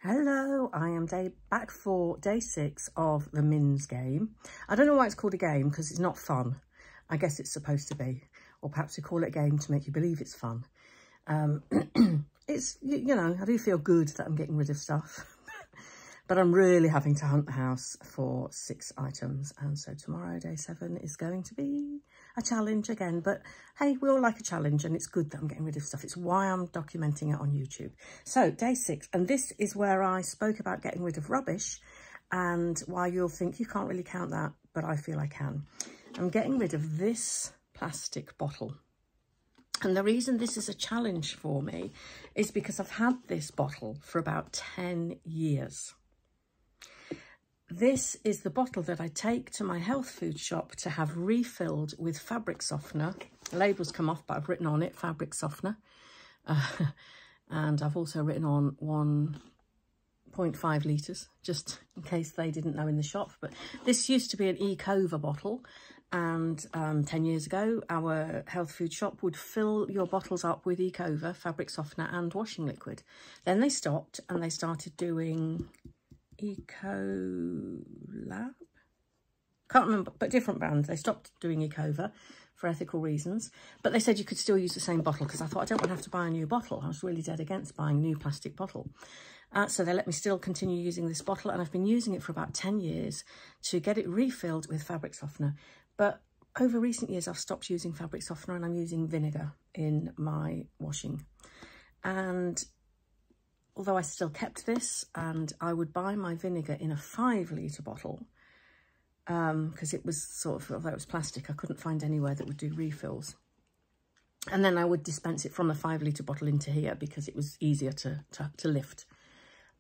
Hello, I am back for day 6 of the Mins game. I don't know why it's called a game, because it's not fun. I guess it's supposed to be. Or perhaps we call it a game to make you believe it's fun. It's, you know, I do feel good that I'm getting rid of stuff. But I'm really having to hunt the house for 6 items. And so tomorrow, day 7, is going to be a challenge again. But hey, we all like a challenge, and it's good that I'm getting rid of stuff. It's why I'm documenting it on YouTube. So day 6, and this is where I spoke about getting rid of rubbish, and why you'll think you can't really count that, but I feel I can. I'm getting rid of this plastic bottle. And the reason this is a challenge for me is because I've had this bottle for about 10 years. This is the bottle that I take to my health food shop to have refilled with fabric softener. The label's come off, but I've written on it fabric softener. And I've also written on 1.5 litres, just in case they didn't know in the shop. But this used to be an E-Cova bottle. And 10 years ago, our health food shop would fill your bottles up with E-Cova, fabric softener and washing liquid. Then they stopped and they started doing Ecolab? Can't remember, but different brands. They stopped doing E-Cova for ethical reasons. But they said you could still use the same bottle, because I thought I don't want to have to buy a new bottle. I was really dead against buying a new plastic bottle. So they let me still continue using this bottle, and I've been using it for about 10 years to get it refilled with fabric softener. But over recent years, I've stopped using fabric softener and I'm using vinegar in my washing. And although I still kept this, and I would buy my vinegar in a 5-litre bottle, because it was sort of, although it was plastic, I couldn't find anywhere that would do refills. And then I would dispense it from the 5-litre bottle into here because it was easier to lift.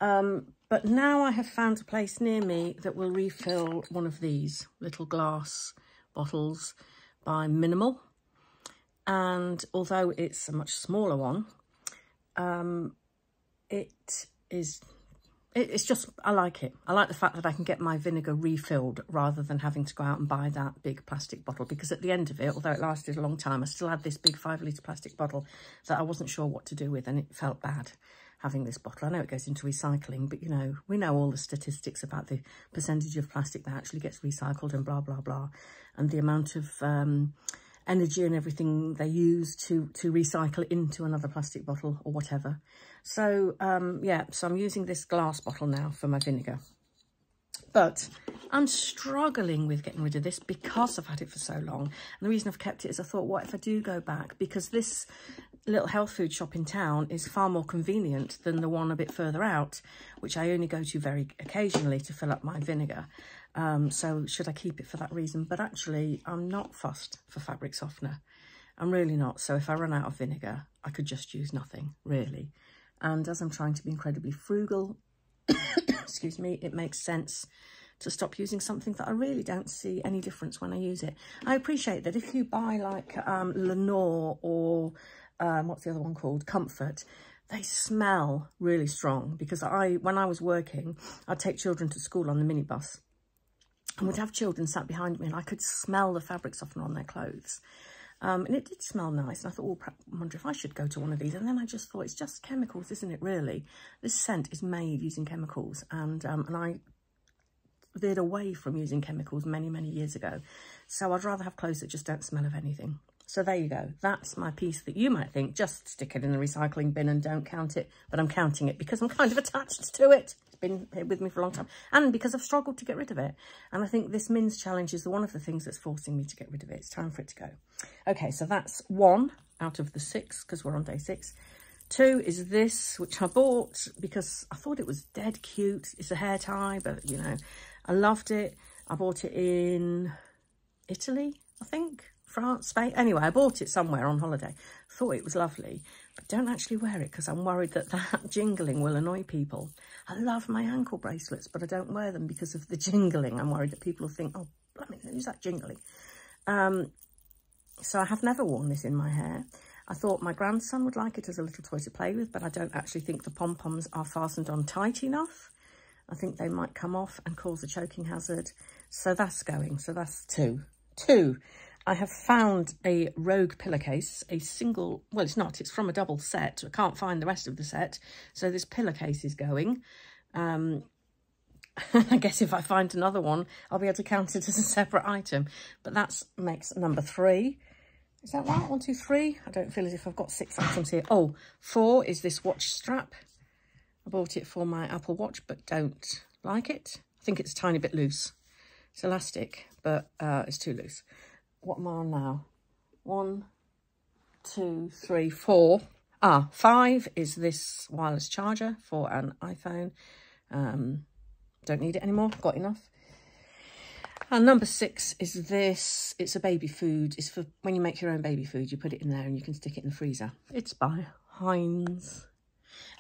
But now I have found a place near me that will refill one of these little glass bottles by Minimal, and although it's a much smaller one, it's just, I like it. I like the fact that I can get my vinegar refilled rather than having to go out and buy that big plastic bottle, because at the end of it, although it lasted a long time, I still had this big 5-litre plastic bottle that I wasn't sure what to do with, and it felt bad having this bottle. I know it goes into recycling, but you know, we know all the statistics about the percentage of plastic that actually gets recycled and blah, blah, blah, and the amount of energy and everything they use to recycle into another plastic bottle or whatever. So, yeah, so I'm using this glass bottle now for my vinegar. But I'm struggling with getting rid of this because I've had it for so long. And the reason I've kept it is I thought, what if I do go back? Because this little health food shop in town is far more convenient than the one a bit further out, which I only go to very occasionally to fill up my vinegar. So should I keep it for that reason? But actually, I'm not fussed for fabric softener. I'm really not. So if I run out of vinegar, I could just use nothing, really. And as I'm trying to be incredibly frugal, excuse me, it makes sense to stop using something that I really don't see any difference when I use it. I appreciate that if you buy like Lenore or what's the other one called? Comfort, they smell really strong, because when I was working, I'd take children to school on the minibus and would have children sat behind me, and I could smell the fabric softener on their clothes. And it did smell nice. And I thought, oh, I wonder if I should go to one of these. And then I just thought, it's just chemicals, isn't it, really? This scent is made using chemicals. And I veered away from using chemicals many, many years ago. So I'd rather have clothes that just don't smell of anything. So there you go. That's my piece that you might think, just stick it in the recycling bin and don't count it. But I'm counting it because I'm kind of attached to it. It's been here with me for a long time. And because I've struggled to get rid of it. And I think this Mins challenge is one of the things that's forcing me to get rid of it. It's time for it to go. Okay, so that's 1 out of the 6, because we're on day 6. 2 is this, which I bought because I thought it was dead cute. It's a hair tie, but, you know, I loved it. I bought it in Italy, I think. France, Spain. Anyway, I bought it somewhere on holiday. Thought it was lovely, but don't actually wear it because I'm worried that that jingling will annoy people. I love my ankle bracelets, but I don't wear them because of the jingling. I'm worried that people will think, oh, blimey, who's that jingling? So I have never worn this in my hair. I thought my grandson would like it as a little toy to play with, but I don't actually think the pom-poms are fastened on tight enough. I think they might come off and cause a choking hazard. So that's going. So that's 2. 2. I have found a rogue pillowcase, a single, well, it's not, it's from a double set. I can't find the rest of the set. So this pillowcase is going. I guess if I find another one, I'll be able to count it as a separate item. But that makes number 3. Is that right? 1, 2, 3. I don't feel as if I've got 6 items here. Oh, 4 is this watch strap. I bought it for my Apple Watch, but don't like it. I think it's a tiny bit loose. It's elastic, but it's too loose. What am I on now? 1, 2, 3, 4. 5 is this wireless charger for an iPhone. Don't need it anymore. Got enough. And number 6 is this. It's a baby food. It's for when you make your own baby food. You put it in there and you can stick it in the freezer. It's by Heinz.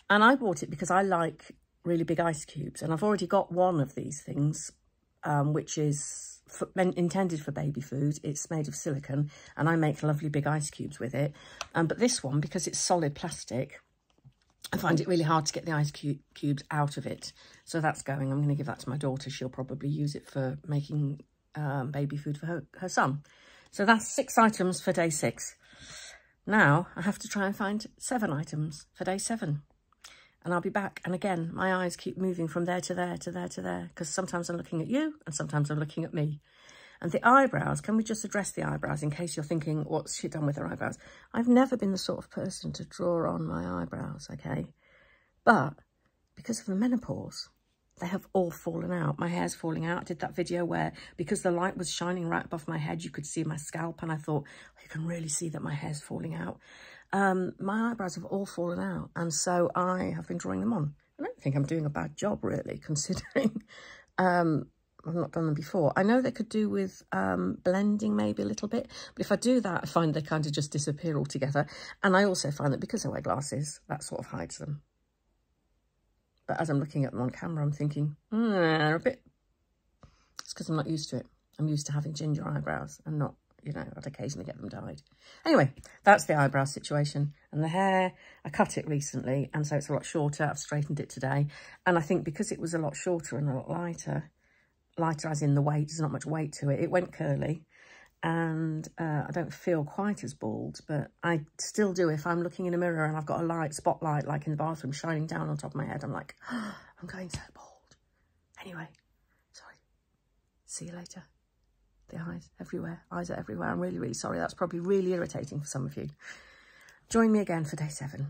And I bought it because I like really big ice cubes. And I've already got one of these things, which is intended for baby food. It's made of silicone and I make lovely big ice cubes with it. But this one, because it's solid plastic, I find it really hard to get the ice cubes out of it. So that's going. I'm going to give that to my daughter. She'll probably use it for making baby food for her son. So that's 6 items for day 6. Now I have to try and find 7 items for day 7. And I'll be back. And again, my eyes keep moving from there to there to there to there. Because sometimes I'm looking at you and sometimes I'm looking at me. And the eyebrows, can we just address the eyebrows in case you're thinking, what's she done with her eyebrows? I've never been the sort of person to draw on my eyebrows, okay? But because of the menopause, they have all fallen out. My hair's falling out. I did that video where, because the light was shining right above my head, you could see my scalp. And I thought, oh, you can really see that my hair's falling out. My eyebrows have all fallen out. And so I have been drawing them on. I don't think I'm doing a bad job, really, considering I've not done them before. I know they could do with blending maybe a little bit. But if I do that, I find they kind of just disappear altogether. And I also find that because I wear glasses, that sort of hides them. But as I'm looking at them on camera, I'm thinking, they're a bit... It's because I'm not used to it. I'm used to having ginger eyebrows and not, you know, I'd occasionally get them dyed. Anyway, that's the eyebrow situation. And the hair, I cut it recently, and so it's a lot shorter. I've straightened it today. And I think because it was a lot shorter and a lot lighter as in the weight, there's not much weight to it, it went curly. And I don't feel quite as bald, but I still do. If I'm looking in a mirror and I've got a spotlight like in the bathroom shining down on top of my head, I'm like, oh, I'm going so bald. Anyway, sorry. See you later. The eyes everywhere. Eyes are everywhere. I'm really, really sorry. That's probably really irritating for some of you. Join me again for day 7.